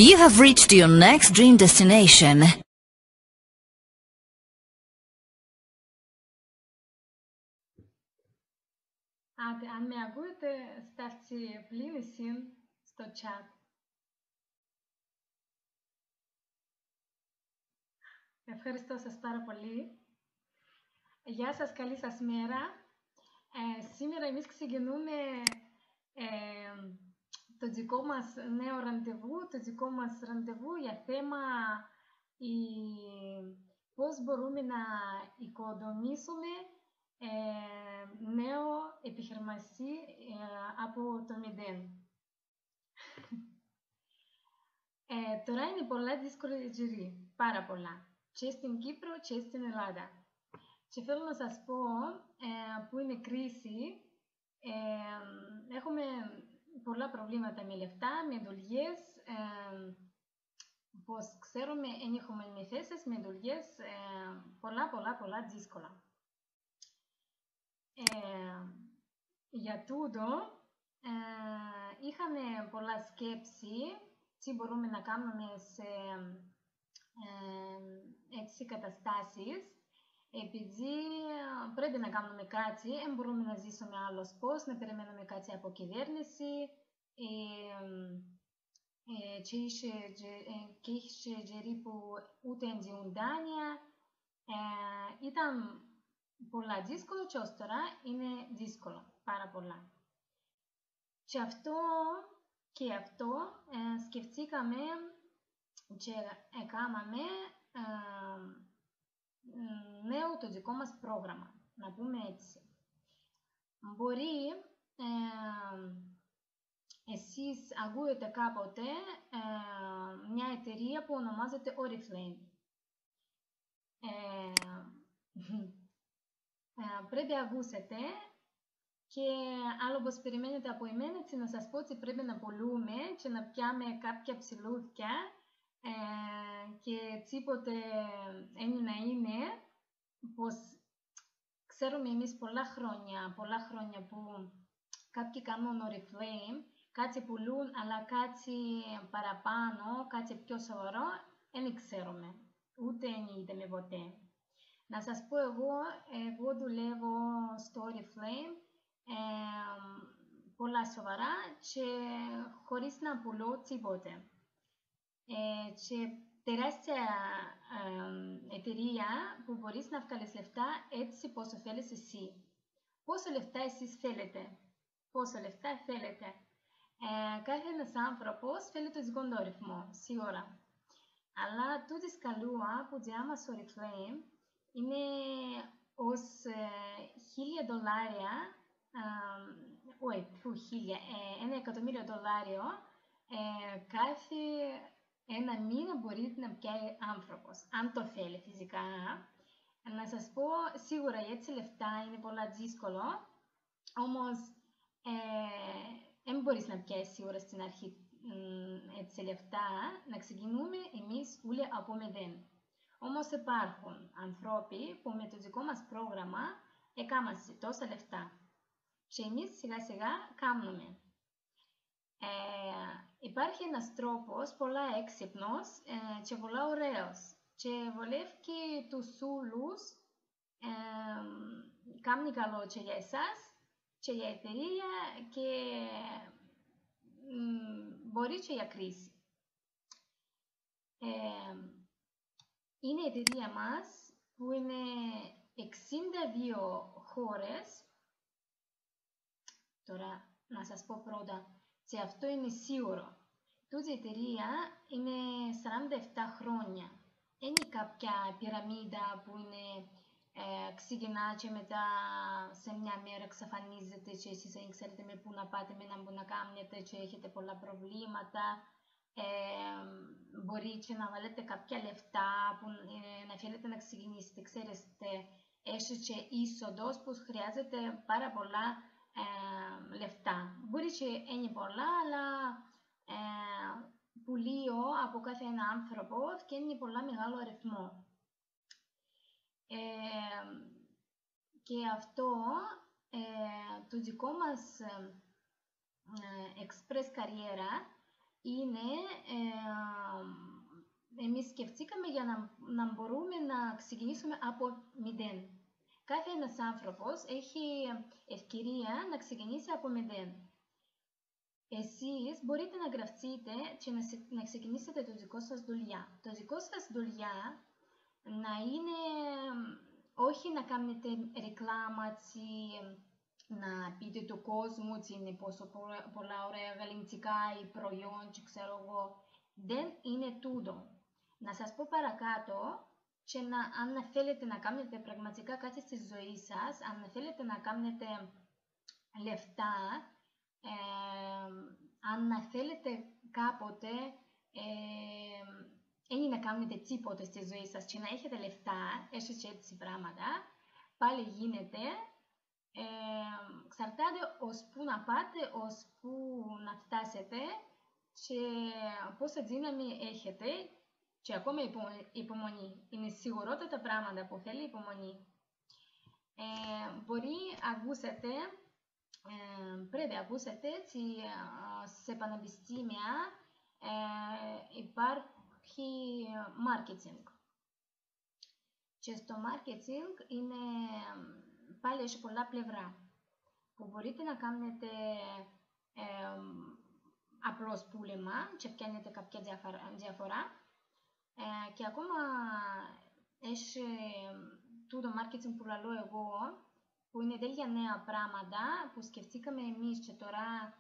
You have reached your next dream destination. Αν με ακούτε, στάψτε πλήν συν στο chat. Ευχαριστώ σας πάρα πολύ. Γεια σας, καλή σας μέρα. Σήμερα εμείς ξεκινούμε το δικό μας νέο ραντεβού, για θέμα πώς μπορούμε να οικοδομήσουμε νέο επιχειρηματή από το μηδέν. Τώρα είναι πολλά δύσκολα τζιρί, πάρα πολλά, και στην Κύπρο και στην Ελλάδα. Και θέλω να σας πω που είναι κρίση, έχουμε πολλά προβλήματα με λεφτά, με δουλειές, πως ξέρουμε, δεν έχουμε με θέσεις, με δουλειές, πολλά δύσκολα. Για τούτο, είχαμε πολλά σκέψη, τι μπορούμε να κάνουμε σε έτσι καταστάσεις, επειδή πρέπει να κάνουμε κάτι, δεν μπορούμε να ζήσουμε άλλος πώς, να περιμένουμε κάτι από κυβέρνηση, και είχε τζερί που ούτε ενδιούν δάνεια. Ήταν πολλά δύσκολο και ως τώρα είναι δύσκολο, πάρα πολλά. Και αυτό σκεφτήκαμε και έκαναμε νέο το δικό μας πρόγραμμα, να πούμε έτσι. Μπορεί εσείς ακούετε κάποτε μια εταιρεία που ονομάζεται Oriflame. Πρέπει να ακούσετε και άλλο πως περιμένετε από εμένα, έτσι να σας πω ότι πρέπει να πουλούμε και να πιάμε κάποια ψηλούθια και τίποτε να είναι, πως ξέρουμε εμείς πολλά χρόνια που κάποιοι κάνουν Oriflame, κάτι πουλούν, αλλά κάτι παραπάνω, κάτι πιο σοβαρό, δεν ξέρουμε, ούτε είδαμε ποτέ. Να σας πω εγώ δουλεύω στο Oriflame πολλά σοβαρά και χωρίς να πουλώ τίποτε. Και τεράστια εταιρεία που μπορείς να βγάλεις λεφτά έτσι πόσο θέλεις εσύ. Πόσο λεφτά εσείς θέλετε. Κάθε ένας άνθρωπος θέλει το δικό του ρυθμό, σίγουρα. Αλλά τούτη σκαλούα που διάμα στο Oriflame είναι ως $1,000, όχι, $1.000.000 κάθε ένα μήνα μπορεί να πιάει άνθρωπος, αν το θέλει φυσικά. Να σας πω, σίγουρα έτσι λεφτά είναι πολλά δύσκολο, όμως δεν μπορείς να πιάσεις σίγουρα στην αρχή έτσι λεφτά, να ξεκινούμε εμείς όλοι από μηδέν. Όμως υπάρχουν ανθρώποι που με το δικό μας πρόγραμμα έκαναν τόσα λεφτά. Και εμείς σιγά σιγά κάνουμε. Υπάρχει ένας τρόπος πολλά έξυπνος και πολλά ωραίος. Και βολεύει τους όλους, κάνει καλό και για εσάς και για εταιρεία και μπορεί και για κρίση. Είναι η εταιρεία μας που είναι 62 χώρες. Τώρα να σας πω πρώτα, και αυτό είναι σίγουρο. Τούτη η εταιρεία είναι 47 χρόνια. Είναι κάποια πυραμίδα που είναι ξεκινά και μετά σε μια μέρα εξαφανίζεται και εσείς δεν ξέρετε με πού να πάτε, με να που να κάνετε και έχετε πολλά προβλήματα. Μπορεί και να βάλετε κάποια λεφτά που να θέλετε να ξεκινήσετε. Ξέρετε, έχει και είσοδος που χρειάζεται πάρα πολλά λεφτά. Μπορεί και είναι πολλά, αλλά που λίγο από κάθε ένα άνθρωπο και είναι πολλά μεγάλο αριθμό. Και αυτό το δικό μας Express Καριέρα είναι εμείς σκεφτήκαμε για να μπορούμε να ξεκινήσουμε από 0. Κάθε ένας άνθρωπος έχει ευκαιρία να ξεκινήσει από 0. Εσείς μπορείτε να γραφτείτε και να ξεκινήσετε το δικό σας δουλειά. Το δικό σας δουλειά να είναι όχι να κάνετε ρεκλάματσι, να πείτε του κόσμου ότι είναι πόσο πολλά ωραία γαλλιντσικά ή προϊόν και ξέρω εγώ. Δεν είναι τούτο. Να σας πω παρακάτω και αν θέλετε να κάνετε πραγματικά κάτι στη ζωή σας, αν θέλετε να κάνετε λεφτά, αν θέλετε κάποτε να κάνετε τίποτε στη ζωή σας και να έχετε λεφτά, έτσι και έτσι πράγματα, πάλι γίνεται. Εξαρτάται ώσπου να πάτε, ώσπου να φτάσετε και πόσα δύναμη έχετε και ακόμα υπομονή. Είναι σίγουρότατα πράγματα που θέλει υπομονή. Μπορεί ακούσετε, πρέπει ακούσετε ότι σε πανεπιστήμια υπάρχει marketing. Και στο marketing είναι πάλι έχει πολλά πλευρά που μπορείτε να κάνετε απλώς πούλημα και πιάνετε κάποια διαφορά και ακόμα έχει τούτο marketing που λαλώ εγώ που είναι τέλεια νέα πράγματα που σκεφτήκαμε εμείς και τώρα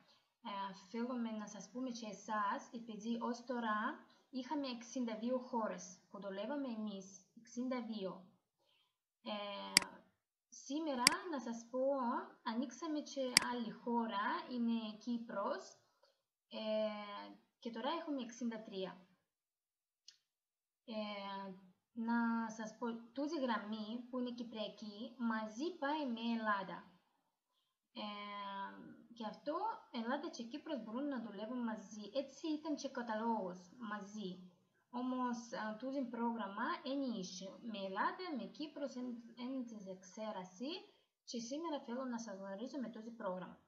θέλουμε να σας πούμε και εσάς επειδή ως τώρα είχαμε 62 χώρες που δουλεύαμε εμείς, 62. Σήμερα, να σας πω, ανοίξαμε και άλλη χώρα, είναι Κύπρος και τώρα έχουμε 63. Να σας πω, τούτη γραμμή που είναι κυπριακή, μαζί πάει με Ελλάδα. Και αυτό, Ελλάδα και Κύπρος μπορούν να δουλεύουν μαζί. Έτσι ήταν και καταλόγος μαζί. Όμως, τούτο πρόγραμμα ενίσχυε με Ελλάδα, με Κύπρος, εν της εξαίρεση και σήμερα θέλω να σας γνωρίζω με τούτο πρόγραμμα.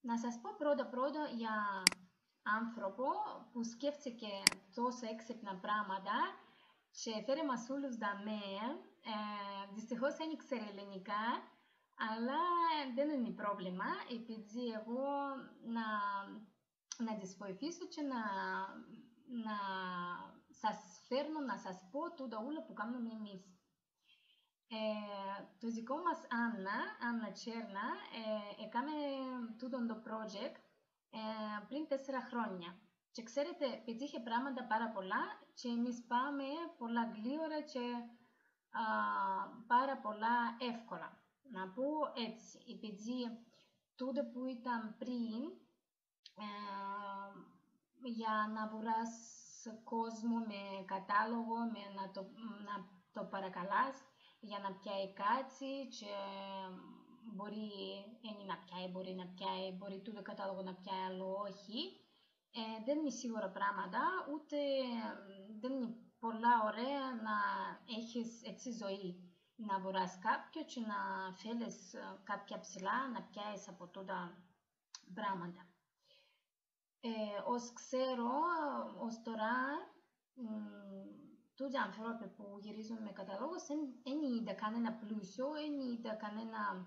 Να σας πω πρώτα για άνθρωπο που σκέφτηκε τόσα έξυπνα πράγματα και φέρε μας όλους δαμέ. Δυστυχώς δεν ήξερε ελληνικά, αλλά δεν είναι πρόβλημα, επειδή εγώ να τις βοηθήσω και να σας φέρνω να σας πω τούτα όλα που κάνουμε εμείς. Το δικό μας Άννα Τσέρνα, έκαμε τούτο το project πριν 4 χρόνια. Και ξέρετε, πετύχε πράγματα πάρα πολλά και εμείς πάμε πολλά γλύωρα και πάρα πολλά εύκολα. Να πω έτσι, επειδή τούτο που ήταν πριν, για να βρεις κόσμο με κατάλογο, να το παρακαλάς για να πιάει κάτι και μπορεί να πιάει, μπορεί τούτο κατάλογο να πιάει, αλλά όχι. Δεν είναι σίγουρα πράγματα, ούτε δεν είναι πολλά ωραία να έχεις έτσι ζωή. Να βρεις κάποιο και να θέλεις κάποια ψηλά να πιάσεις από τούτα πράγματα. Ως ξέρω, ως τώρα, τούτοι άνθρωποι που γυρίζουν με καταλόγους δεν είδα κανένα πλούσιο, δεν είδα κανένα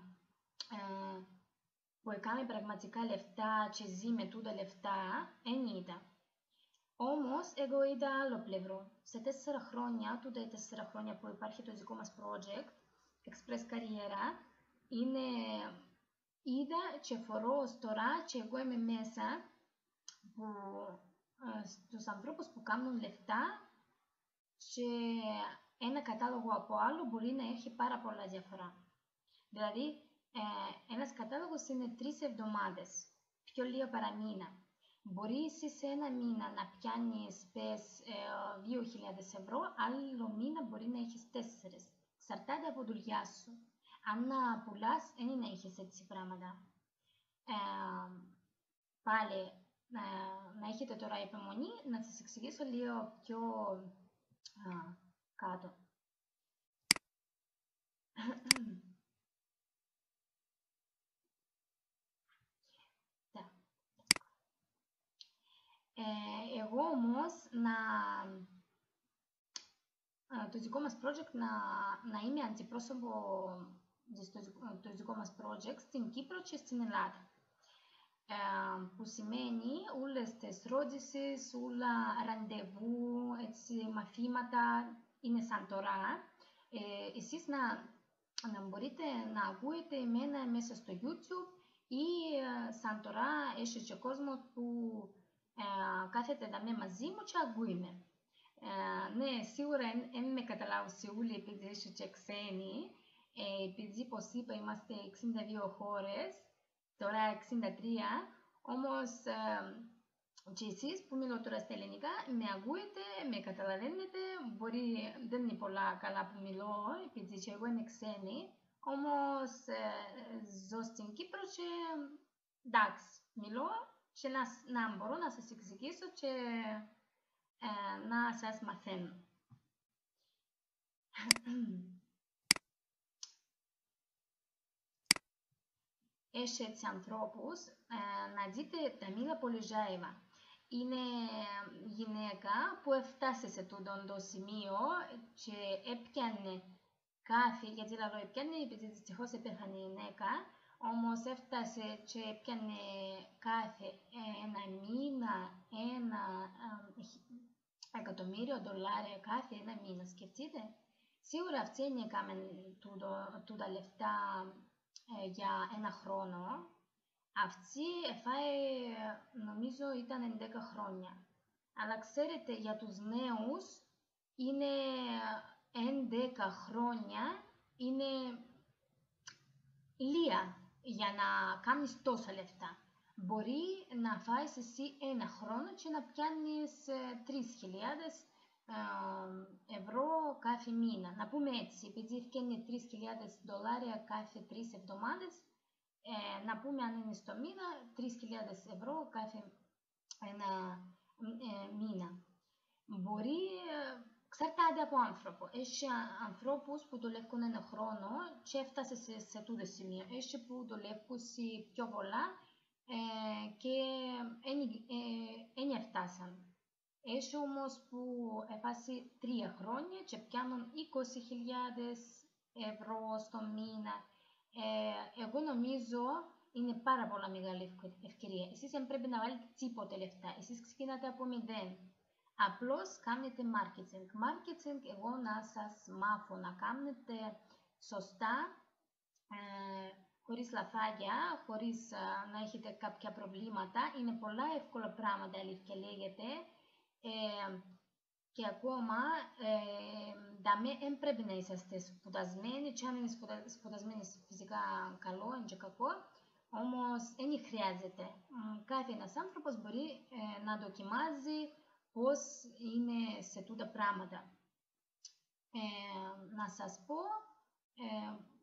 που έκανε πραγματικά λεφτά και ζει με τούτα λεφτά, δεν είδα. Όμως, εγώ είδα άλλο πλευρό. Σε 4 χρόνια, τούτα οι 4 χρόνια που υπάρχει το δικό μας project, Express Καριέρα, είδα και φορώ ως τώρα και εγώ είμαι μέσα στους ανθρώπους που κάνουν λεφτά και ένα κατάλογο από άλλο μπορεί να έχει πάρα πολλά διαφορά. Δηλαδή, ένας κατάλογος είναι 3 εβδομάδες, πιο λίγο παρά μήνα. Μπορεί εσύ σε ένα μήνα να πιάνεις 2.000 ευρώ, άλλο μήνα μπορεί να έχεις 4. Εξαρτάται από δουλειά σου. Αν πουλάς, δεν είναι να έχεις έτσι πράγματα. Πάλι, να έχετε τώρα υπομονή, να σας εξηγήσω λίγο πιο κάτω. εγώ όμως το δικό μας project να είμαι αντιπρόσωπο το δικό μας project στην Κύπρο και στην Ελλάδα. Που σημαίνει όλες τις ρώτησεις, όλα ραντεβού, μαθήματα είναι σαν τώρα. Εσείς να μπορείτε να ακούετε εμένα μέσα στο YouTube ή σαν τώρα έχει και κόσμο που κάθεται μαζί μου και ακούει με. Ναι, σίγουρα δεν με καταλάβω σε όλοι επειδή έχει και ξένοι, επειδή πως είπα είμαστε 62 χώρες, τώρα 63, όμως και εσείς που μιλώ τώρα στα ελληνικά με ακούετε, με καταλαβαίνετε, μπορεί δεν είναι πολλά καλά που μιλώ, επειδή και εγώ είμαι ξένη, όμως ζω στην Κύπρο και εντάξει, μιλώ και να μπορώ να σας εξηγήσω και να σας μαθαίνω. Έχει έτσι ανθρώπους, να δείτε Ταμίλα Πολυζάεβα. Είναι γυναίκα που έφτασε σε τούτο το σημείο και έπιανε κάθε, γιατί λέω έπιανε, επειδή δυστυχώς έπαιρχαν η γυναίκα, όμως έφτασε και έπιανε κάθε ένα μήνα, $1.000.000 κάθε ένα μήνα. Σκεφτείτε, σίγουρα αυτοί δεν έκαναν τούτα λεφτά για ένα χρόνο. Αυτή έφαγε, νομίζω ήταν 10 χρόνια. Αλλά ξέρετε, για τους νέους είναι 11 χρόνια, είναι λίγα για να κάνεις τόσα λεφτά. Μπορεί να φάεις εσύ ένα χρόνο και να πιάνεις 3.000 ευρώ κάθε μήνα. Να πούμε έτσι, επειδή φτιάχνει $3.000 κάθε 3 εβδομάδες, να πούμε αν είναι στο μήνα 3.000 ευρώ κάθε ένα μήνα. Μπορεί, εξαρτάται από άνθρωπο. Έχει ανθρώπους που δουλεύουν ένα χρόνο και έφτασε σε τούτο σημείο. Έχει που δουλεύουν πιο πολλά και δεν έφτασαν. Έχει όμως που έφτασε 3 χρόνια και πιάνουν 20.000 ευρώ στο μήνα. Εγώ νομίζω είναι πάρα πολλά μεγάλη ευκαιρία. Εσείς δεν πρέπει να βάλετε τίποτε λεφτά. Εσείς ξεκινάτε από 0. Απλώς κάνετε marketing. Marketing εγώ να σας μάθω να κάνετε σωστά, χωρίς λαθάκια, χωρίς να έχετε κάποια προβλήματα. Είναι πολλά εύκολα πράγματα, αλήθεια λέγεται. Και ακόμα δεν πρέπει να είσαστε σπουδασμένοι, και αν είναι σπουδασμένοι φυσικά καλό, είναι και κακό, όμως δεν χρειάζεται. Κάθε ένας άνθρωπος μπορεί να δοκιμάζει πώς είναι σε τούτα πράγματα. Να σας πω,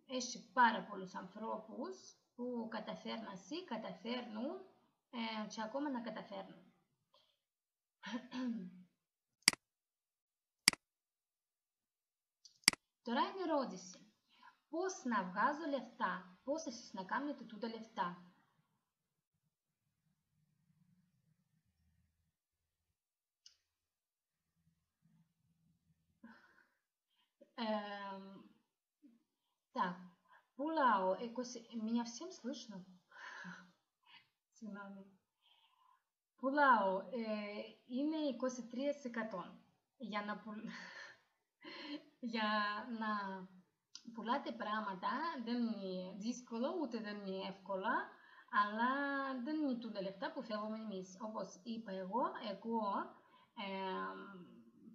έχει πάρα πολλούς ανθρώπους που καταφέρνουν και ακόμα να καταφέρνουν. Τώρα είναι ερώτηση. Πώς να βγάζω λεφτά, πώς εσείς να κάνετε τούτα λεφτά. Так, пулао, меня всем слышно? Πουλάω είναι 23% για να πουλάτε πράγματα δεν είναι δύσκολο ούτε δεν είναι εύκολα, αλλά δεν είναι τούτα λεφτά που θέλουμε εμείς. Όπως είπα εγώ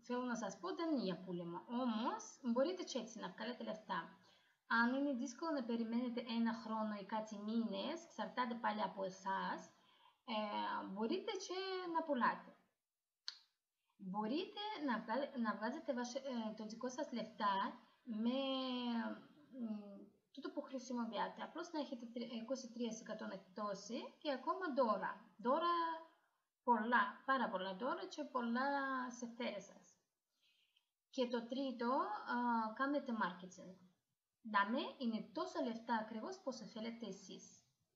θέλω να σας πω δεν είναι για πούλημα, όμως μπορείτε και έτσι να βγάλετε λεφτά. Αν είναι δύσκολο να περιμένετε ένα χρόνο ή κάτι μήνες, εξαρτάται πάλι από εσάς, μπορείτε και να πουλάτε. Μπορείτε να βγάζετε το δικό σας λεφτά με τούτο που χρησιμοποιάτε. Απλώς να έχετε 23% εκπτώση και ακόμα δώρα. Δώρα πολλά, πάρα πολλά δώρα και πολλά σε θέρες σας. Και το τρίτο, κάνετε marketing. Δάμε είναι τόσα λεφτά ακριβώς πώς θέλετε εσείς.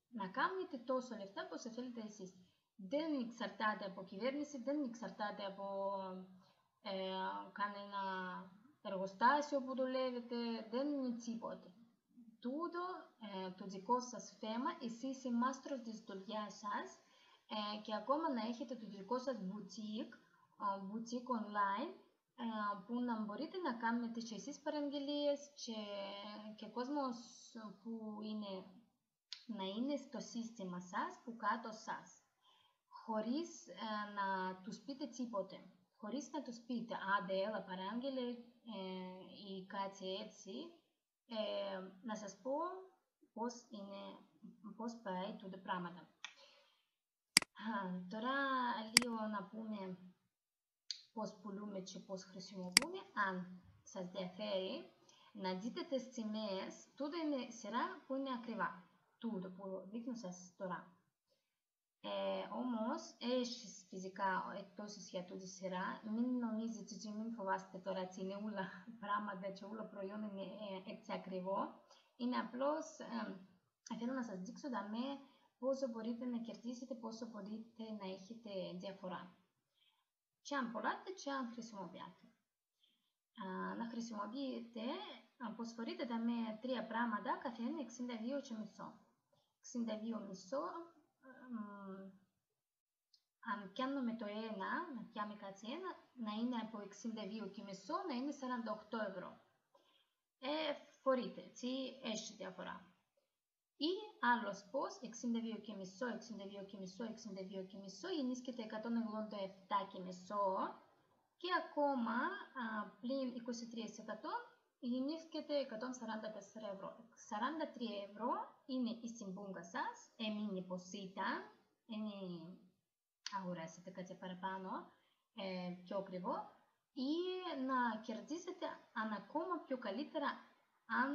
Να κάνετε τόσο λεφτά πώς θέλετε εσείς. δεν εξαρτάται από κυβέρνηση, δεν εξαρτάται από κανένα εργοστάσιο που δουλεύετε, δεν είναι τίποτε. Τούτο το δικό σας θέμα, εσείς είσαι μάστρος της δουλειάς σας και ακόμα να έχετε το δικό σας boutique online, που να μπορείτε να κάνετε και εσείς παραγγελίες και κόσμος που να είναι στο σύστημα σας, που κάτω σας, χωρίς να τους πείτε τίποτε. Χωρίς να τους πείτε, άντε έλα παράγγελε ή κάτι έτσι, να σας πω πώς πάει τούτα πράγματα. Τώρα λίγο να πούμε πώς πουλούμε και πώς χρησιμοποιούμε. Αν σας ενδιαφέρει να δείτε τις τιμές, τούτο είναι σειρά που είναι ακριβά. Τούτο που δείχνω σας τώρα. Όμως, έχεις φυσικά εκτός για τούτη σειρά, μην νομίζετε και μην φοβάστε τώρα ότι είναι όλα πράγματα και όλα προϊόντα είναι έτσι ακριβό. Είναι απλώς, θέλω να σας δείξω πόσο μπορείτε να κερδίσετε, πόσο μπορείτε να έχετε διαφορά. Και αν πουλάτε και αν χρησιμοποιάτε. Να χρησιμοποιείτε, προσφορείτε τρία πράγματα, καθένα 62,5. 62,5. Αν πιάνουμε το ένα, να πιάμε κάτι ένα, να είναι από 62,5 να είναι 48 ευρώ. Φορείτε, έτσι, έχει διαφορά. Ή άλλος πώς, 62,5, 62,5, 62,5, γεννήσκεται 187,5 και ακόμα πλην 23% γεννήσκεται 144 ευρώ. 43 ευρώ είναι η συμπούγκα σας, έμεινε πως ήταν, είναι αγοράσετε κάτι παραπάνω, πιο ακριβό, ή να κερδίσετε ακόμα πιο καλύτερα αν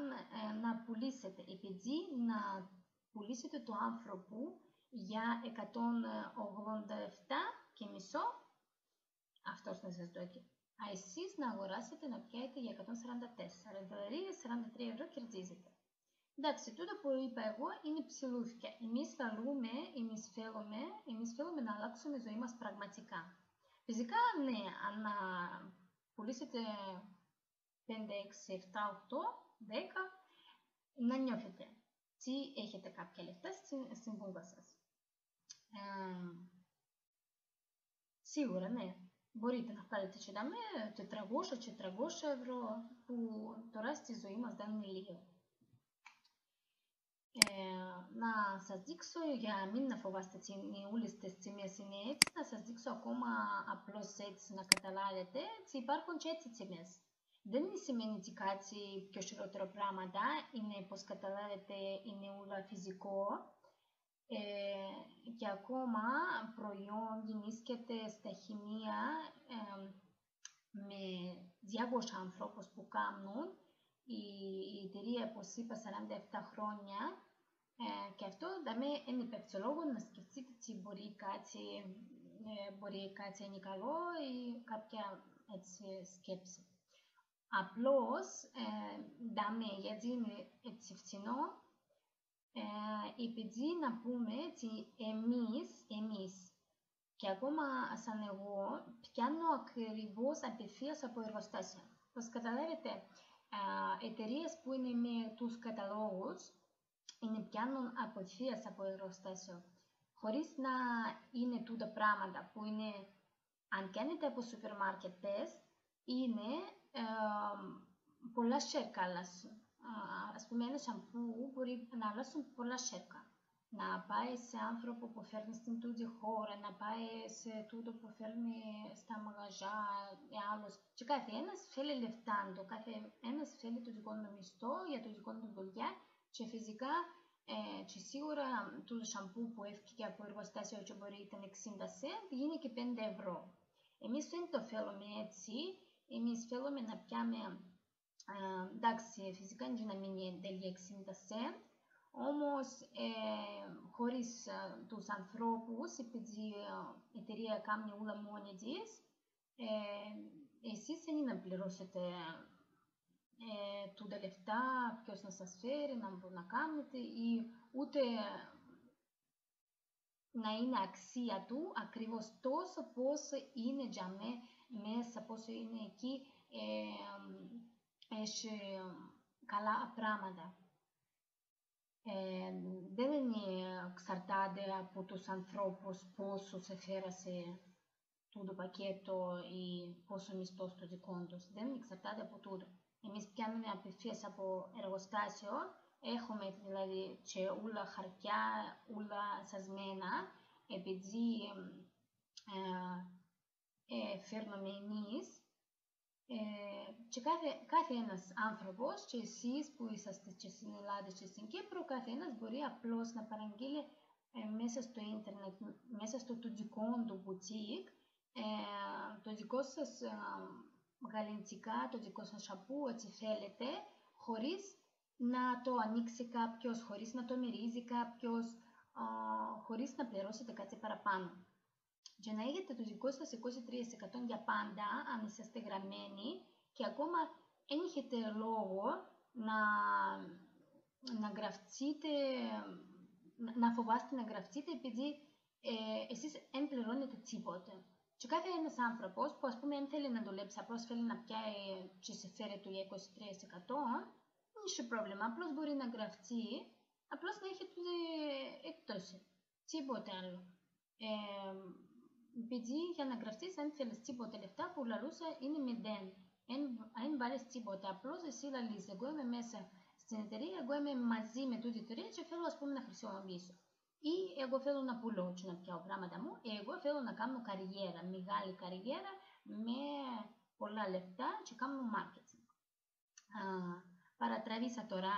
να πουλήσετε, επειδή να πουλήσετε το άνθρωπο για 187,5, αυτός να σας δώσει. Εσείς να αγοράσετε να πιάετε για 144, δηλαδή 43 ευρώ κερδίζετε. Εντάξει, τούτο που είπα εγώ είναι ψηλούθηκια. Εμείς θέλουμε να αλλάξουμε τη ζωή μας πραγματικά. Φυσικά, ναι, αν πουλήσετε 5, 6, 7, 8, 10, να νιώθετε τι έχετε κάποια λεφτά στην πούγκα σας. Σίγουρα, ναι. Μπορείτε να πάρετε και 400 ευρώ, που τώρα στη ζωή μας δεν είναι λίγο. Να σας δείξω, για μην να φοβάστε όλες τις τιμές είναι έτσι, να σας δείξω ακόμα απλώς έτσι να καταλάβετε, ότι υπάρχουν και έτσι τιμές. Δεν σημαίνει ότι κάτι πιο χειρότερο πράγματα, είναι πως καταλάβετε είναι όλα φυσικό και ακόμα προϊόν γεννήσκεται στα χημεία με 200 ανθρώπους που κάνουν. Η εταιρεία, όπως είπα, 47 χρόνια και αυτό είναι υπεύθυνο να σκεφτείτε ότι μπορεί κάτι είναι καλό ή κάποια έτσι σκέψη. Απλώς, γιατί είναι έτσι φθηνό, επειδή να πούμε ότι εμείς και ακόμα σαν εγώ πιάνω ακριβώς απευθείας από εργοστάσια. Πώς καταλάβετε, εταιρείες που είναι με τους καταλόγους είναι πιάνουν απευθείας από εργοστάσιο. Χωρίς να είναι τούτα πράγματα που είναι, αν κάνετε από σούπερ μάρκετες, είναι πολλά σέρκα αλλάσουν. Ας πούμε, ένα σαμπού μπορεί να αλλάσουν πολλά σέρκα. Να πάει σε άνθρωπο που φέρνει στην τούτη χώρα, να πάει σε τούτο που φέρνει στα μαγαζιά ή άλλος. Και κάθε ένας θέλει λεφτά, κάθε ένας θέλει το δικό του μισθό για το δικό του δουλειά και φυσικά και σίγουρα το σαμπού που έφυγε από εργοστάσιο και μπορεί ήταν 60 cent, γίνει και 5 ευρώ. Εμείς δεν το θέλουμε έτσι, εμείς θέλουμε να πιάμε, εντάξει, φυσικά είναι να μην είναι τέλεια 60 cent, όμως χωρίς τους ανθρώπους, επειδή η εταιρεία κάνει όλα μόνη της, εσείς δεν είναι να πληρώσετε τούτα λεφτά, ποιος να σας φέρει, να κάνετε, ή ούτε να είναι αξία του ακριβώς τόσο πόσο είναι για μέσα, πόσο είναι εκεί, έχει καλά πράγματα. Δεν εξαρτάται από τους ανθρώπους πόσο σε φέρασε το πακέτο ή πόσο μισθός το δικό τους. Δεν εξαρτάται από τούτο. Εμείς πιάνουμε απευθείας από εργοστάσιο, έχουμε δηλαδή και όλα χαρτιά, όλα σασμένα, επειδή φέρνουμε εμείς. Και κάθε ένας άνθρωπος, και εσείς που είσαστε και στην Ελλάδα και στην Κύπρο, κάθε ένας μπορεί απλώς να παραγγείλει μέσα στο ίντερνετ, μέσα στο δικό του boutique, το δικό σας γαλιντσικά, το δικό σας σαμπού, ό,τι θέλετε, χωρίς να το ανοίξει κάποιος, χωρίς να το μυρίζει κάποιος, χωρίς να πληρώσετε κάτι παραπάνω. Και να έχετε το δικό σας 23% για πάντα, αν είσαστε γραμμένοι, και ακόμα δεν έχετε λόγο να γραφτείτε, να φοβάστε να γραφτείτε, επειδή εσείς δεν πληρώνετε τίποτε. Και κάθε ένας άνθρωπος που, ας πούμε, δεν θέλει να δουλέψει, απλώς θέλει να πιάει και σε φέρει του για 23%, δεν έχει πρόβλημα, απλώς μπορεί να γραφτεί, απλώς να έχετε εκτόση, τίποτε άλλο. Επειδή για να γραφτείς, αν θέλεις τίποτα λεφτά, που λαλούσα είναι 0. Αν βάλεις τίποτα, απλώς εσύ λαλείς, εγώ είμαι μέσα στην εταιρεία, εγώ είμαι μαζί με τούτη εταιρεία και θέλω, ας πούμε, να χρησιμοποιήσω. Ή εγώ θέλω να πουλώ και να πιάω πράγματα μου, εγώ θέλω να κάνω καριέρα, μεγάλη καριέρα, με πολλά λεφτά και κάνω marketing. Παρατραβήσα τώρα,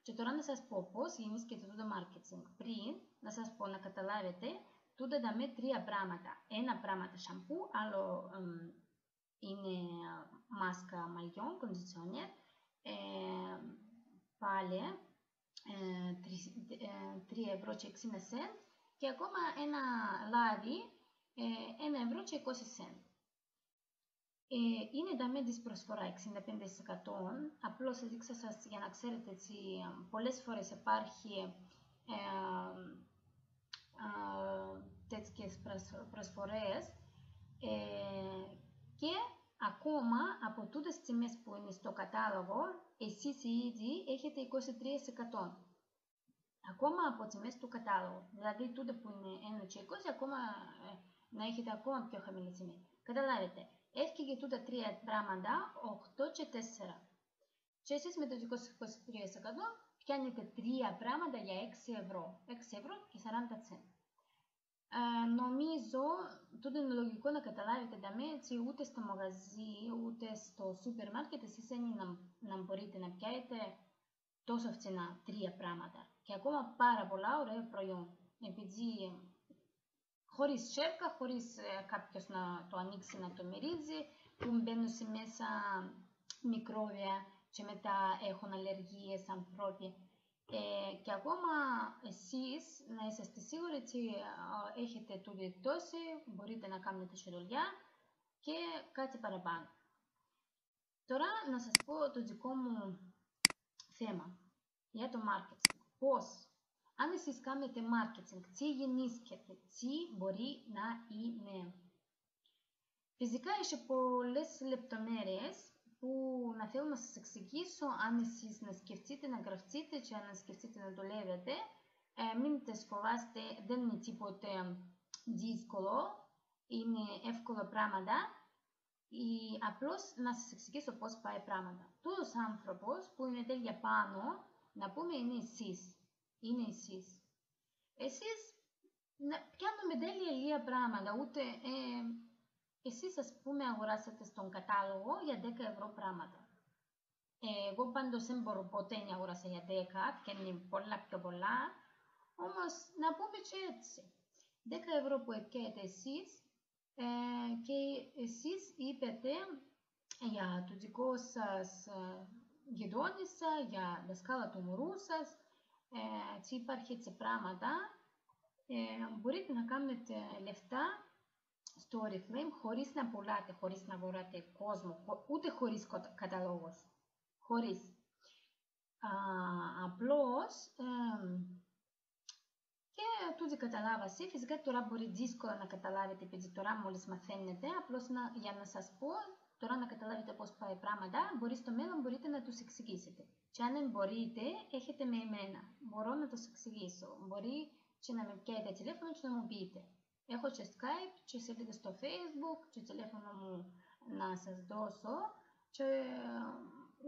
και τώρα να σας πω πώς γεννήσκεται το marketing. Πριν, να σας πω να καταλάβετε, τούτα δαμε τρία πράγματα. Ένα πράγμα σαμπού, άλλο είναι μάσκα μαλλιών, κοντιτσόνερ, πάλι 3,60 ευρώ και ακόμα ένα λάδι 1,20 ευρώ. Είναι δαμε της προσφορά 65%, απλώς σας δείξα σας για να ξέρετε έτσι, πολλές φορές υπάρχει τέτοιες προσφορές και ακόμα από τούτες τις τιμές που είναι στο κατάλογο, εσείς ήδη έχετε 23%. Ακόμα από τις τιμές του κατάλογου. Δηλαδή τούτο που είναι 1,20, ακόμα να έχετε ακόμα πιο χαμηλή τιμή. Καταλάβετε, έφυγε τούτα τρία πράγματα, 8 και 4. Και εσείς με το 23% πιάνετε τρία πράγματα για 6 ευρώ. 6 ευρώ και 40 τσέντ. Νομίζω τούτο είναι λογικό να καταλάβετε δαμε, έτσι ούτε στο μαγαζί ούτε στο σούπερ μάρκετ εσείς είναι να μπορείτε να πιάσετε τόσο φθηνά τρία πράγματα και ακόμα πάρα πολλά ωραία προϊόν, επειδή χωρίς σέρκα, χωρίς κάποιος να το ανοίξει να το μυρίζει, που μπαίνουν σε μέσα μικρόβια και μετά έχουν αλλεργίες ανθρώποι. Και ακόμα εσείς να είσαστε σίγουροι ότι έχετε τούτη εκτόση, μπορείτε να κάνετε σε δουλειά και κάτι παραπάνω. Τώρα να σας πω το δικό μου θέμα για το marketing. Πώς, αν εσείς κάνετε marketing, τι γεννήσκεται, τι μπορεί να είναι. Φυσικά έχει πολλές λεπτομέρειες που να θέλω να σας εξηγήσω, αν εσείς να σκεφτείτε να γραφτείτε και να σκεφτείτε να δουλεύετε. Μην τις φοβάστε, δεν είναι τίποτε δύσκολο, είναι εύκολα πράγματα. Απλώς να σας εξηγήσω πώς πάει πράγματα. Τούτος άνθρωπος που είναι τέλεια πάνω, να πούμε είναι εσείς. Είναι εσείς. Εσείς πιάνουμε τέλεια λίγα πράγματα, ούτε... Εσείς, ας πούμε, αγοράσατε στον κατάλογο για 10 ευρώ πράγματα. Εγώ πάντως δεν μπορώ ποτέ να αγοράσα για 10, και είναι πολλά πιο πολλά. Όμως, να πούμε και έτσι. 10 ευρώ που έπιατε εσείς και εσείς είπετε για το δικό σας γειτόνισσα, για δασκάλα του μωρού σας, τι υπάρχει έτσι πράγματα. Μπορείτε να κάνετε λεφτά στο Oriflame χωρίς να πουλάτε, χωρίς να βοράτε κόσμο, ούτε χωρίς καταλόγους. Χωρίς. Απλώς και Και τούτοι καταλάβασε. Φυσικά τώρα μπορεί δύσκολα να καταλάβετε, επειδή τώρα μόλις μαθαίνετε. Απλώς για να σας πω, τώρα να καταλάβετε πώς πάει πράγματα, μπορεί στο μέλλον μπορείτε να τους εξηγήσετε. Και αν δεν μπορείτε, έχετε με εμένα. Μπορώ να τους εξηγήσω. Μπορεί και να με πιάσετε τηλέφωνο και να μου πείτε. Έχω και Skype και σελίδες στο Facebook και τηλέφωνο μου να σας δώσω. Και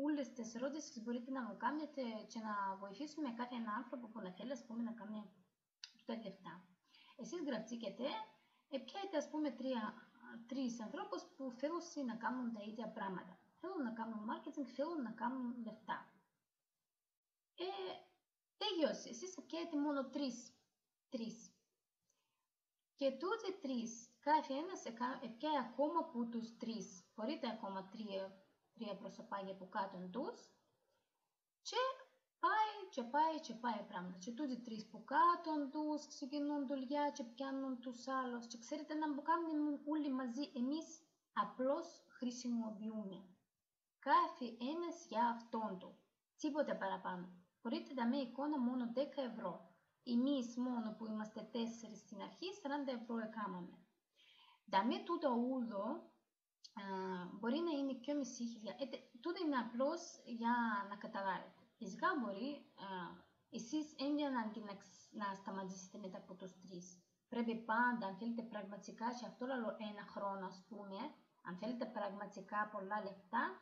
όλες τις ερώτησεις μπορείτε να μου κάνετε και να βοηθήσουμε κάθε έναν άνθρωπο που να θέλει, ας πούμε, να κάνει τα λεφτά. Εσείς γραφτήκετε, πιάετε, ας πούμε, τρεις ανθρώπους που θέλουν να κάνουν τα ίδια πράγματα. Θέλουν να κάνουν marketing, θέλουν να κάνουν λεφτά. Τελειώσει. Εσείς πιάετε μόνο τρεις. Και τούτοι τρεις, κάθε ένας πιάει ακόμα από τους τρεις. Μπορείτε ακόμα τρία προσωπάκια που κάτω τους. Και πάει πράγματα. Και τούτοι τρεις που κάτω τους ξεκινούν δουλειά και πιάνουν τους άλλους. Και ξέρετε να κάνουμε όλοι μαζί. Εμείς απλώς χρησιμοποιούμε. Κάθε ένας για αυτόν του. Τίποτα παραπάνω. Μπορείτε να με εικόνα μόνο 10 ευρώ. Εμείς μόνο που είμαστε 4 στην αρχή, 40 ευρώ έκαναμε. Δαμε τούτο ούλο μπορεί να είναι 2.500. Τούτο είναι απλώς για να καταλάβετε. Φυσικά μπορεί εσείς είναι ανάγκη να σταματήσετε μετά από τους τρεις. Πρέπει πάντα, αν θέλετε πραγματικά, και αυτό λέω ένα χρόνο, ας πούμε, αν θέλετε πραγματικά πολλά λεφτά,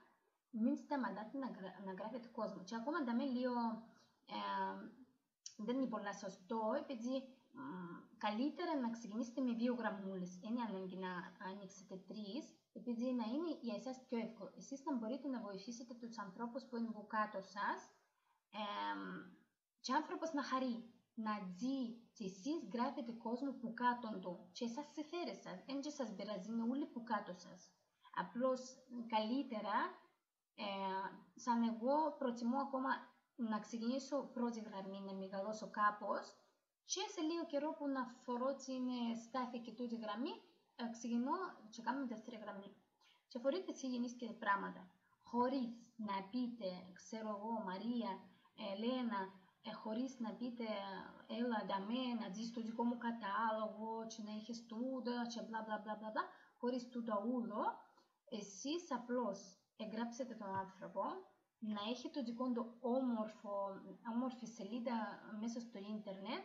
μην σταματάτε να γράφετε κόσμο. Και ακόμα δαμε λίγο, δεν είναι πολλά σωστό, επειδή καλύτερα να ξεκινήσετε με 2 γραμμούλες. Είναι ανάγκη να ανοίξετε 3, επειδή να είναι για εσάς πιο εύκολο. Εσείς να μπορείτε να βοηθήσετε τους ανθρώπους που είναι από κάτω σας, και άνθρωπος να χαρεί, να δει και εσείς γράφετε κόσμο που κάτω του και εσάς συμφέρει σας, δεν και σας πειράζει, είναι όλοι που κάτω σας. Απλώς καλύτερα, σαν εγώ προτιμώ ακόμα να ξεκινήσω πρώτη γραμμή, να μεγαλώσω κάπως και σε λίγο καιρό που να φορώ την στάθη και τούτη γραμμή, ξεκινώ και κάνω δεύτερη γραμμή. Και φορείτε έτσι γεννήσκετε πράγματα, χωρίς να πείτε, ξέρω εγώ, Μαρία, Ελένα, χωρίς να πείτε, έλα δαμέ, να δεις το δικό μου κατάλογο και να έχεις τούτο και μπλα μπλα μπλα μπλα, χωρίς τούτο ούλο, εσείς απλώς εγγράψετε τον άνθρωπο, να έχει το δικό του όμορφη σελίδα μέσα στο ίντερνετ,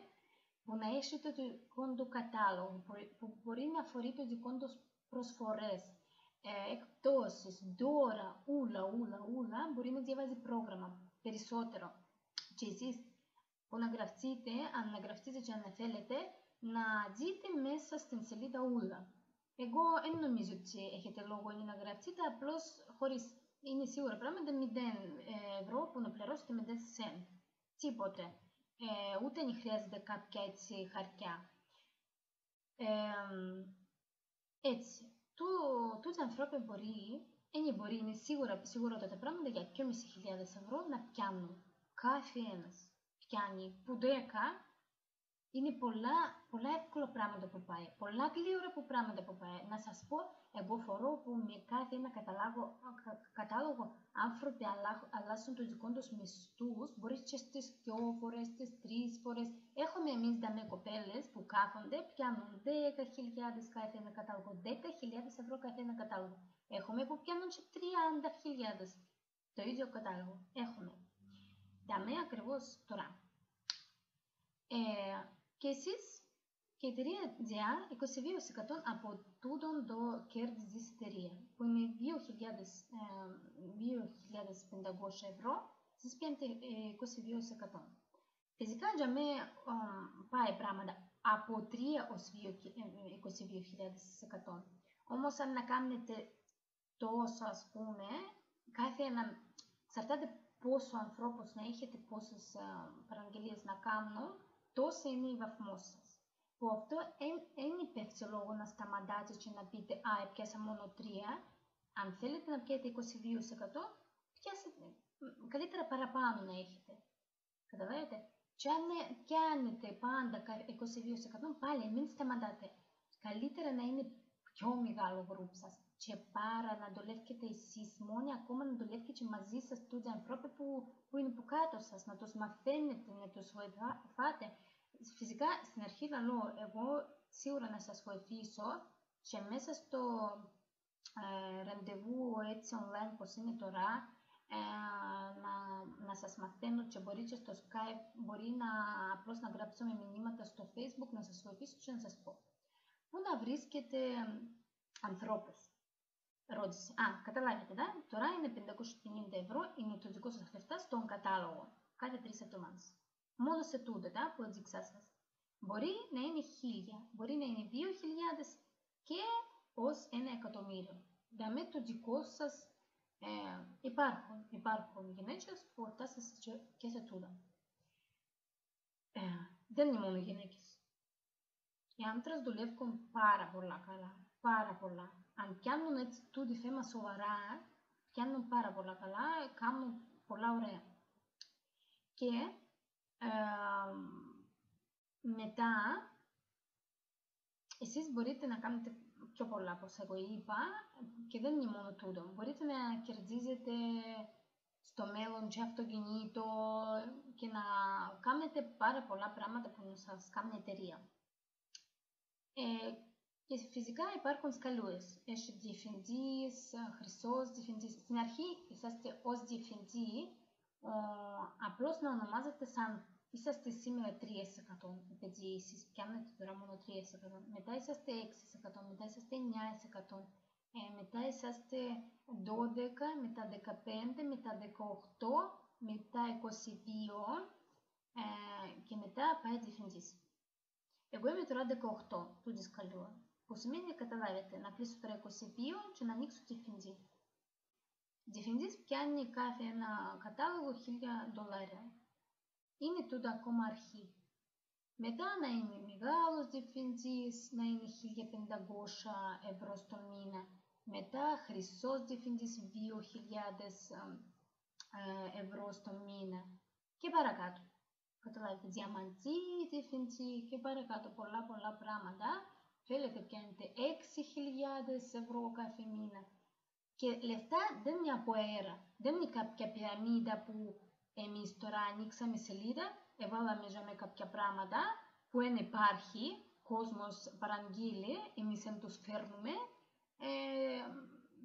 που να έχει το δικό του κατάλογο, που μπορεί να αφορεί το δικό του προσφορές, εκπτώσεις, δώρα, ούλα, μπορεί να διαβάζει πρόγραμμα περισσότερο. Και εσείς που να γραφτείτε, αν να γραφτείτε και αν θέλετε, να δείτε μέσα στην σελίδα ούλα. Εγώ δεν νομίζω ότι έχετε λόγο να γραφτείτε, απλώς χωρίς, είναι σίγουρα πράγματα 0 ευρώ που να πληρώσετε 0 cent. Τίποτε. Ούτε δεν χρειάζεται κάποια έτσι χαρτιά. Έτσι. Τούτοι άνθρωποι είναι σίγουρα τα πράγματα για 2.500 ευρώ να πιάνουν. Κάθε ένας πιάνει που 10, είναι πολλά εύκολα πράγματα που πάει, πολλά γλύωρα πράγματα που πάει. Να σας πω, εγώ φορώ που με κάθε ένα κατάλογο άνθρωποι αλλάσουν τους δικούς τους μισθούς, μπορεί και στις 2 φορές, στις 3 φορές. Έχουμε εμείς δαμε κοπέλες που κάθονται, πιάνουν 10.000 κάθε ένα κατάλογο, 10.000 ευρώ κάθε ένα κατάλογο. Έχουμε που πιάνουν και 30.000 το ίδιο κατάλογο. Έχουμε. Δαμε ακριβώς τώρα. Και εσείς και η εταιρεία GEA 22% από τούτον το κέρδη της εταιρεία, που είναι 2.500 ευρώ, εσείς πιάνετε 22%. Φυσικά για μένα πάει πράγματα από 3 ως 22.000%. Όμως αν να κάνετε τόσο, ας πούμε, κάθε ένα, εξαρτάται πόσο ανθρώπους να έχετε, πόσες παραγγελίες να κάνουν, τόσο είναι η βαθμός σας. Που αυτό δεν υπάρχει λόγο να σταματάτε και να πείτε πιάσα μόνο 3. Αν θέλετε να πιάσετε 22%, καλύτερα παραπάνω να έχετε. Καταλάβετε. Και αν πιάνετε πάντα 22%, πάλι μην σταματάτε. Καλύτερα να είναι πιο μεγάλο γκρουπ σας. Και παρά να δουλεύετε εσείς μόνοι, ακόμα να δουλεύετε και μαζί σας τους ανθρώπους που είναι που κάτω σας, να τους μαθαίνετε, να τους βοηθάτε. Φυσικά στην αρχή λέω εγώ σίγουρα να σας βοηθήσω και μέσα στο ραντεβού έτσι online πως είναι τώρα να σας μαθαίνω και μπορεί και στο Skype, μπορεί να απλώς να γράψουμε μηνύματα στο Facebook να σας βοηθήσω και να σας πω. Πού να βρίσκετε ανθρώπους. Ρώτησε. Καταλάβετε, τώρα είναι 550 ευρώ, είναι το δικό σας λεφτά στον κατάλογο. Κάθε 3 εβδομάδες. Μόνο σε τούτο, που έδειξα σας. Μπορεί να είναι 1000, μπορεί να είναι 2000 και ως 1.000.000. Με το δικό σας υπάρχουν γυναίκες που φτάσουν και σε τούτο. Δεν είναι μόνο γυναίκες. Οι άντρες δουλεύουν πάρα πολλά καλά. Πάρα πολλά. Αν πιάνουν έτσι τούτη θέμα σοβαρά, πιάνουν πάρα πολλά καλά, κάνουν πολλά ωραία. Και μετά, εσείς μπορείτε να κάνετε πιο πολλά, όπως εγώ είπα, και δεν είναι μόνο τούτο. Μπορείτε να κερδίζετε στο μέλλον και αυτοκινήτο και να κάνετε πάρα πολλά πράγματα που σας κάνει η εταιρεία. Και φυσικά υπάρχουν σκαλούες. Έχει διευθυντής, χρυσός διευθυντής. Στην αρχή είσαστε ως διευθυντή, απλώς να ονομάζετε σαν είσαστε σήμερα 3%, επειδή εσείς πιάνετε τώρα μόνο 3%. Μετά είσαστε 6%, μετά είσαστε 9%, μετά είσαστε 12%, μετά 15%, μετά 18%, μετά 22% και μετά πάει διευθυντής. Εγώ είμαι τώρα 18 του δισκαλού, που σημαίνει, καταλάβετε, να κλείσω τώρα 22 και να ανοίξω διευθυντή. Διευθυντής πιάνει κάθε ένα κατάλογο $1.000. Είναι τούτο ακόμα αρχή. Μετά να είναι μεγάλος διευθυντής, να είναι 1.500 ευρώ στο μήνα. Μετά χρυσός διευθυντής 2.000 ευρώ στο μήνα. Και παρακάτω. Καταλάβετε, διαμαντή διευθυντή και παρακάτω πολλά πράγματα. Θέλετε πιάνετε 6.000 ευρώ κάθε μήνα. Και λεφτά δεν είναι από αέρα. Δεν είναι κάποια πυραμίδα που εμείς τώρα ανοίξαμε σελίδα, έβαλαμε με κάποια πράγματα που δεν υπάρχει, κόσμος παραγγείλει, εμείς δεν τους φέρνουμε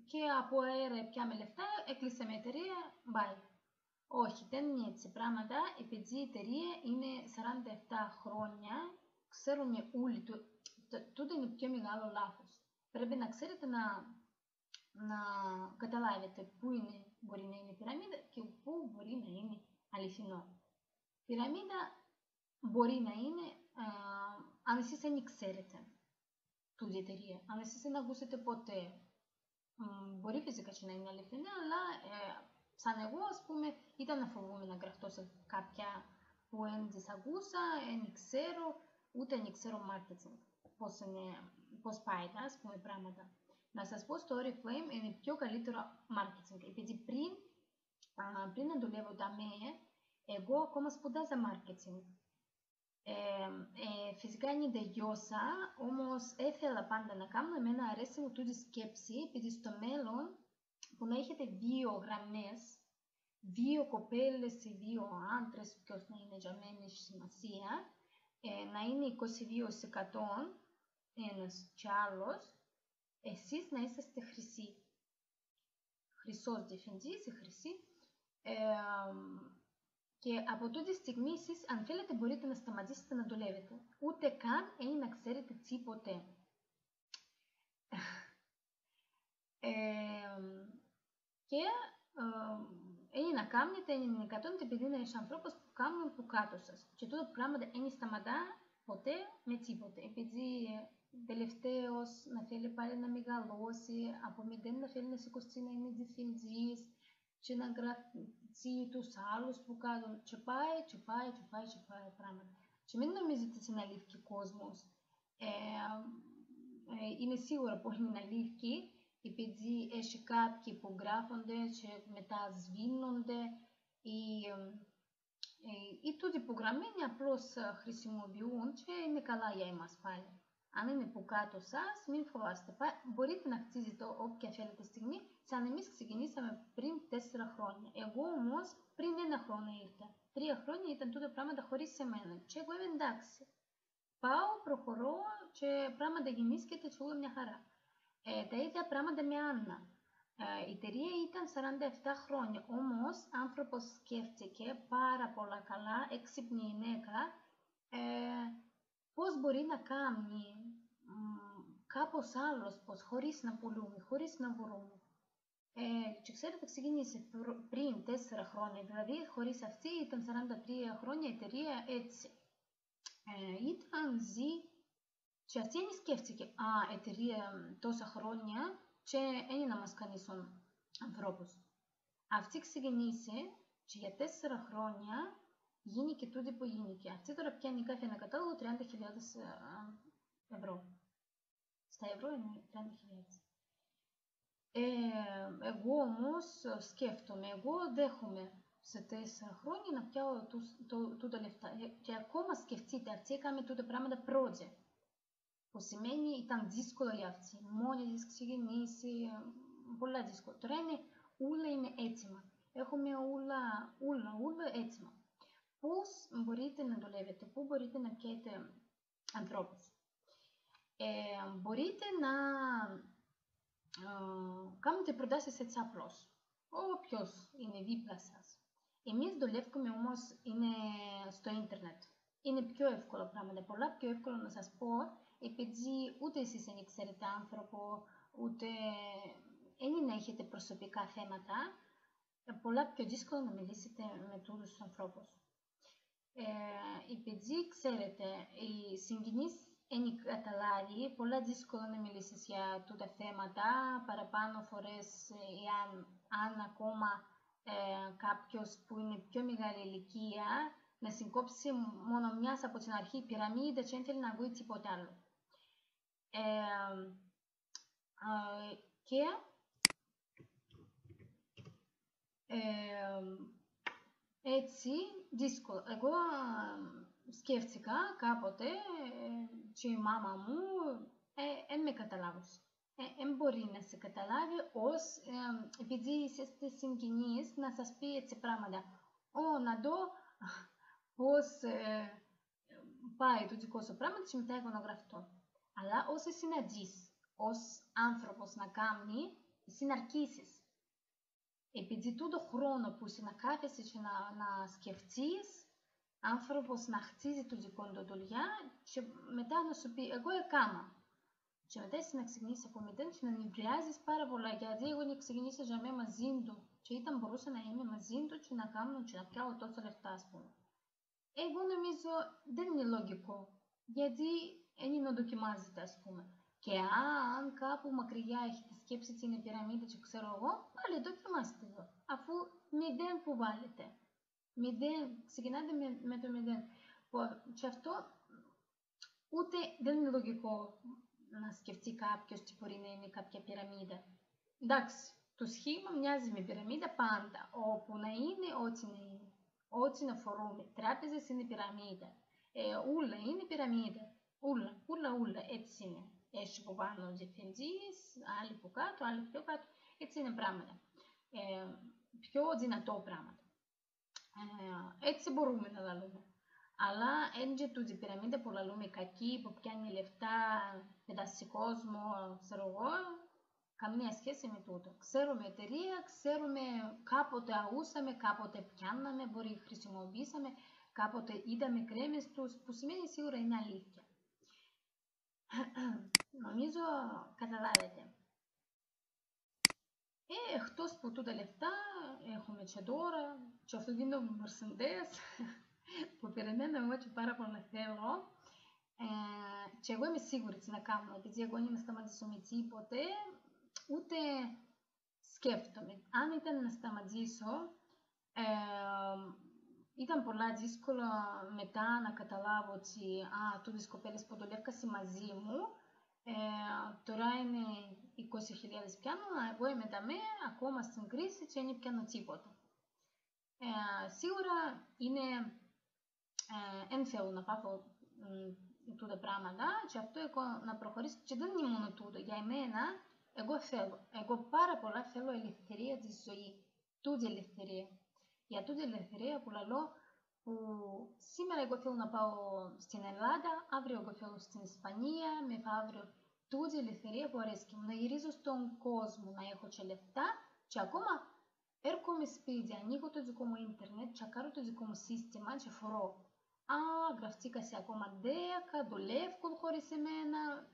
και από αέρα πιάμε λεφτά, έκλεισαμε εταιρεία, bye. Όχι, δεν είναι έτσι πράγματα, επειδή η εταιρεία είναι 47 χρόνια, ξέρουμε όλοι, τούτο είναι πιο μεγάλο λάθος. Πρέπει να ξέρετε να καταλάβετε πού μπορεί να είναι πυραμίδα και πού μπορεί να είναι αληθινό. Πυραμίδα μπορεί να είναι αν εσείς δεν ξέρετε τούτη εταιρεία, αν εσείς δεν ακούσετε ποτέ. Μπορεί φυσικά και να είναι αληθινό, αλλά σαν εγώ, ας πούμε, ήταν να φοβούμαι να γραφτώ σε κάποια που δεν τις ακούσα, δεν ξέρω, ούτε δεν ξέρω marketing, πώς πάει, ας πούμε, πράγματα. Να σας πω στο Oriflame είναι πιο καλύτερο marketing, επειδή πριν να δουλεύω εγώ ακόμα σπουδάζα marketing. Φυσικά είναι τελειώσα, όμως ήθελα πάντα να κάνω, εμένα αρέσει μου τούτη σκέψη, επειδή στο μέλλον που να έχετε 2 γραμμές, 2 κοπέλες ή 2 άντρες, ποιος να είναι για μένα έχει σημασία, να είναι 22% ένας και άλλος, εσείς να είσαστε χρυσοί. Χρυσός διευθυντής ή χρυσή. Και από τούτη στιγμή εσείς, αν θέλετε, μπορείτε να σταματήσετε να δουλεύετε. Ούτε καν ή να ξέρετε τίποτε. Και είναι να κάνετε, είναι να κατώνετε, επειδή είναι ένας ανθρώπους που κάνουν που κάτω σας. Και τούτο πράγματα δεν σταματά ποτέ με τίποτε. Επειδή τελευταίος να θέλει πάλι να μεγαλώσει, από 0 να θέλει να σηκωστεί να είναι διευθυντής και να γραφτεί τους άλλους που κάνουν και πάει πράγματα. Και μην νομίζετε ότι είναι αλήθεια κόσμος. Είναι σίγουρα που είναι αλήθεια, επειδή έχει κάποιοι που γράφονται και μετά σβήνονται ή τούτοι που γραμμένοι απλώς χρησιμοποιούν και είναι καλά για εμάς πάλι. Αν είναι που κάτω σας, μην φοβάστε. Μπορείτε να χτίζετε όποια θέλετε στιγμή, σαν εμείς ξεκινήσαμε πριν 4 χρόνια. Εγώ όμως πριν 1 χρόνο ήρθα. 3 χρόνια ήταν τούτα πράγματα χωρίς εμένα. Και εγώ είμαι εντάξει. Πάω, προχωρώ και πράγματα γεννήσκεται και εγώ μια χαρά. Τα ίδια πράγματα με Άννα. Η εταιρεία ήταν 47 χρόνια, όμως άνθρωπος σκέφτηκε πάρα πολλά καλά, έξυπνη γυναίκα, πώς μπορεί να κάνει κάπως άλλος, πώς, χωρίς να πουλούμε, χωρίς να βρούμε. Και ξέρετε, ξεκίνησε πριν 4 χρόνια, δηλαδή χωρίς αυτή ήταν 43 χρόνια η εταιρεία έτσι. Ήταν και αυτή είναι σκέφτηκε, εταιρεία τόσα χρόνια και είναι να μας κάνει σαν ανθρώπους. Αυτή ξεκίνησε και για 4 χρόνια γίνει και τούτο που γίνει. Αυτή τώρα πιάνει κάθε ένα κατάλογο 30.000 ευρώ. Στα ευρώ είναι 30.000. Εγώ όμως σκέφτομαι, εγώ δέχομαι σε 4 χρόνια να πιάω τούτα λεφτά. Και ακόμα σκεφτείτε, αυτή έκαμε τούτα πράγματα project. Που σημαίνει ήταν δύσκολο για αυτή. Μόνη της ξεκινήσει, πολλά δύσκολο. Τώρα όλα είναι έτοιμα. Έχουμε όλα έτοιμα. Πώς μπορείτε να δουλεύετε, πού μπορείτε να πιέτε ανθρώπους. Μπορείτε να κάνετε προτάσεις έτσι απλώς. Όποιος είναι δίπλα σας. Εμείς δουλεύουμε όμως είναι στο ίντερνετ. Είναι πιο εύκολο πράγματα, πολλά πιο εύκολο να σας πω, επειδή ούτε εσείς δεν ξέρετε άνθρωπο, ούτε δεν έχετε προσωπικά θέματα, πολλά πιο δύσκολο να μιλήσετε με τους ανθρώπους. Επειδή ξέρετε, οι συγγενείς δεν καταλάβει, πολλά δύσκολο να μιλήσεις για τούτα θέματα, παραπάνω φορές, αν ακόμα κάποιος που είναι πιο μεγάλη ηλικία, να συγκόψει μόνο μιας από την αρχή πυραμίδα και δεν θέλει να ακούει τίποτα άλλο. Και έτσι δύσκολο. Εγώ σκέφτηκα κάποτε και η μάμα μου δεν με καταλάβωσε. Δεν μπορεί να σε καταλάβει επειδή είστε συγγενείς να σας πει έτσι πράγματα. Να δω πώς πάει το δικό σου πράγμα και μετά εγώ να γραφτώ. Αλλά όσο εσύ να ζεις ως άνθρωπος να κάνει, εσύ να αρκίσεις. Επειδή τούτο χρόνο που εσύ να κάθεσαι και να σκεφτείς, άνθρωπος να χτίζει το δικό του δουλειά και μετά να σου πει εγώ έκανα. Και μετά εσύ να ξεκινήσεις από μηδέν και να νευριάζεις πάρα πολλά, γιατί εγώ ξεκινήσα για μένα μαζί του και μπορούσα να είμαι μαζί του και να κάνω και να πιάω τόσα λεφτά, ας πούμε. Εγώ νομίζω δεν είναι λογικό, γιατί δεν είναι να δοκιμάζεται, ας πούμε. Και αν κάπου μακριά έχετε σκέψει την πυραμίδα και ξέρω εγώ, πάλι δοκιμάστε εδώ, αφού μηδέν που βάλετε. Μηδέν, ξεκινάτε με το μηδέν. Και αυτό ούτε δεν είναι λογικό να σκεφτεί κάποιος τι μπορεί να είναι κάποια πυραμίδα. Εντάξει, το σχήμα μοιάζει με πυραμίδα πάντα, όπου να είναι, ό,τι να είναι. Ό,τι να φορούμε. Τράπεζες είναι πυραμίδα. Ούλα είναι πυραμίδα. Ούλα, έτσι είναι. Έχει από πάνω ο διευθυντής, άλλοι από κάτω, άλλοι πιο κάτω. Έτσι είναι πράγματα. Πιο δυνατό πράγματα. Έτσι μπορούμε να λαλούμε. Αλλά έτσι τούτη πυραμίδα που λαλούμε κακή, που πιάνει λεφτά, πετάσει κόσμο, ξέρω εγώ, καμία σχέση με τούτο. Ξέρουμε εταιρεία, ξέρουμε κάποτε αούσαμε, κάποτε πιάναμε, μπορεί χρησιμοποιήσαμε, κάποτε είδαμε κρέμες τους, που σημαίνει σίγουρα είναι αλήθεια. Νομίζω καταλάβετε. Εκτός από τούτα λεφτά έχουμε και τώρα και αυτό το Mercedes που περιμένω εγώ και πάρα πολύ θέλω. Και εγώ είμαι σίγουρη τι να κάνω, επειδή εγώ δεν σταματήσω με τίποτε, ούτε σκέφτομαι. Αν ήταν να σταματήσω, ήταν πολλά δύσκολο μετά να καταλάβω ότι τούτες κοπέλες που δουλεύκασαν μαζί μου, τώρα είναι 20.000 πιάνω, εγώ είμαι ακόμα στην κρίση και δεν πιάνω τίποτα. Σίγουρα είναι, δεν θέλω να πάθω τούτα πράγματα και αυτό εγώ να προχωρήσω και δεν είναι μόνο τούτο. Για εμένα, εγώ πάρα πολλά θέλω ελευθερία της ζωής, τούτη ελευθερία. Για τούτη ελευθερία που λαλώ, που σήμερα εγώ θέλω να πάω στην Ελλάδα, αύριο εγώ θέλω στην Ισπανία, μεθαύριο. Τούτη η ελευθερία που αρέσει μου, να γυρίζω στον κόσμο, να έχω και λεφτά και ακόμα έρχομαι σπίτι, ανοίγω το δικό μου ίντερνετ, τσακάρω το δικό μου σύστημα και φορώ. Α, γραφτήκα σε ακόμα 10, δουλεύουν χωρίς εμένα,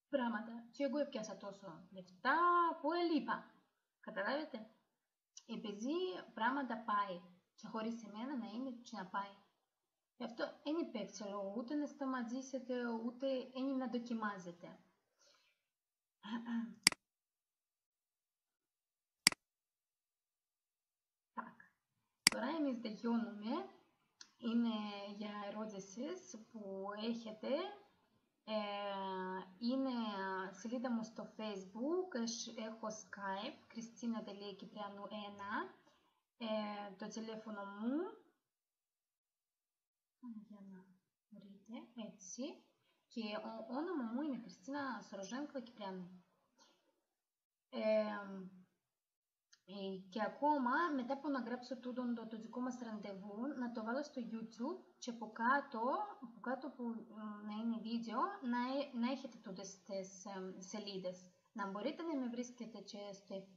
πράγματα. Και εγώ έπιασα τόσο λεφτά που έλειπα. Καταλάβετε. Επειδή πράγματα πάει και χωρίς εμένα να είναι και να πάει. Γι' αυτό δεν υπάρχει λόγο ούτε να σταματήσετε, ούτε να δοκιμάζετε. Τώρα εμείς τελειώνουμε. Είναι για ερώτησεις που έχετε. Είναι σελίδα μου στο Facebook, έχω Skype, Christina.Kyprianou1, το τηλέφωνο μου, για να βρείτε, έτσι, και όνομα μου είναι Χριστίνα Σορζένκο Κυπριανού. Και ακόμα, μετά από να γράψω το δικό μας ραντεβού, να το βάλω στο YouTube και από κάτω που να είναι βίντεο, να έχετε τούτες τις σελίδες. Να μπορείτε να με βρίσκετε και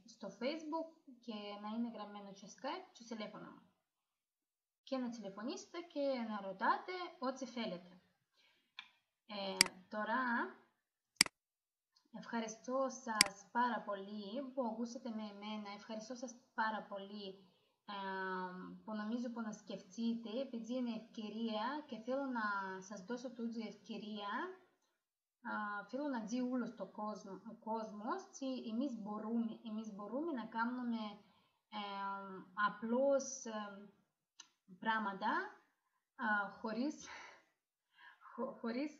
στο Facebook και να είναι γραμμένο και Skype και τηλέφωνο μου. Και να τηλεφωνήσετε και να ρωτάτε ό,τι θέλετε. Τώρα, ευχαριστώ σας πάρα πολύ που ακούσατε με εμένα. Ευχαριστώ σας πάρα πολύ που νομίζω που να σκεφτείτε, επειδή είναι ευκαιρία και θέλω να σας δώσω τούτη ευκαιρία. Θέλω να δει όλος το κόσμος και εμείς μπορούμε να κάνουμε απλώς πράγματα χωρίς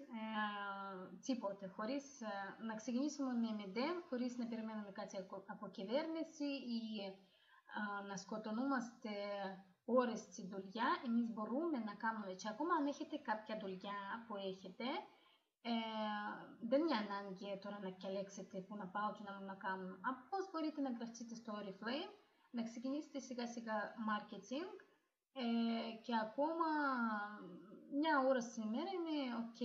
τίποτε, χωρίς να ξεκινήσουμε με μηδέν, χωρίς να περιμένουμε κάτι από κυβέρνηση ή να σκοτωνόμαστε ώρες στη δουλειά. Εμείς μπορούμε να κάνουμε και ακόμα αν έχετε κάποια δουλειά που έχετε, δεν είναι ανάγκη τώρα να διαλέξετε που να πάω και να κάνω. Απλώς μπορείτε να γραφτείτε στο Oriflame, να ξεκινήσετε σιγά σιγά marketing και ακόμα μια ώρα σήμερα είναι ok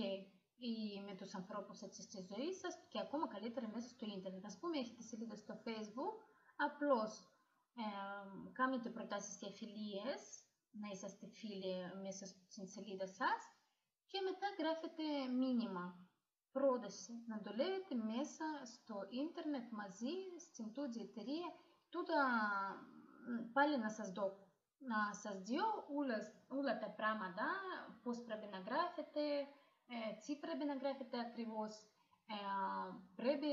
ή με τους ανθρώπους έτσι στη ζωή σας και ακόμα καλύτερα μέσα στο ίντερνετ. Ας πούμε έχετε σελίδα στο Facebook, απλώς κάνετε προτάσεις για φιλίες, να είσαστε φίλοι μέσα στην σελίδα σας και μετά γράφετε μήνυμα, πρόταση, να το λέτε μέσα στο ίντερνετ μαζί, στην τούτη εταιρεία, τούτα πάλι να σας δω. Να σας δω όλα τα πράγματα, πώς πρέπει να γράφετε, τι πρέπει να γράφετε ακριβώς, πρέπει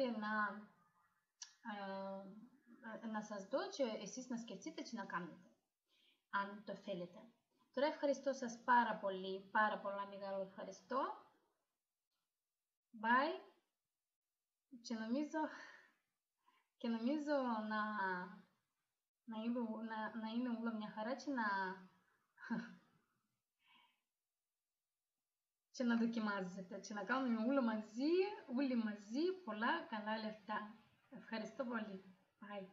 να σας δω και εσείς να σκεφτείτε και να κάνετε, αν το θέλετε. Τώρα ευχαριστώ σας πάρα πολύ, πάρα πολλά μεγάλο ευχαριστώ. Bye. Και νομίζω να είναι όλα μια χαρά και να δοκιμάζετε και να κάνουμε όλοι μαζί πολλά καλά λεφτά. Ευχαριστώ πολύ. Bye.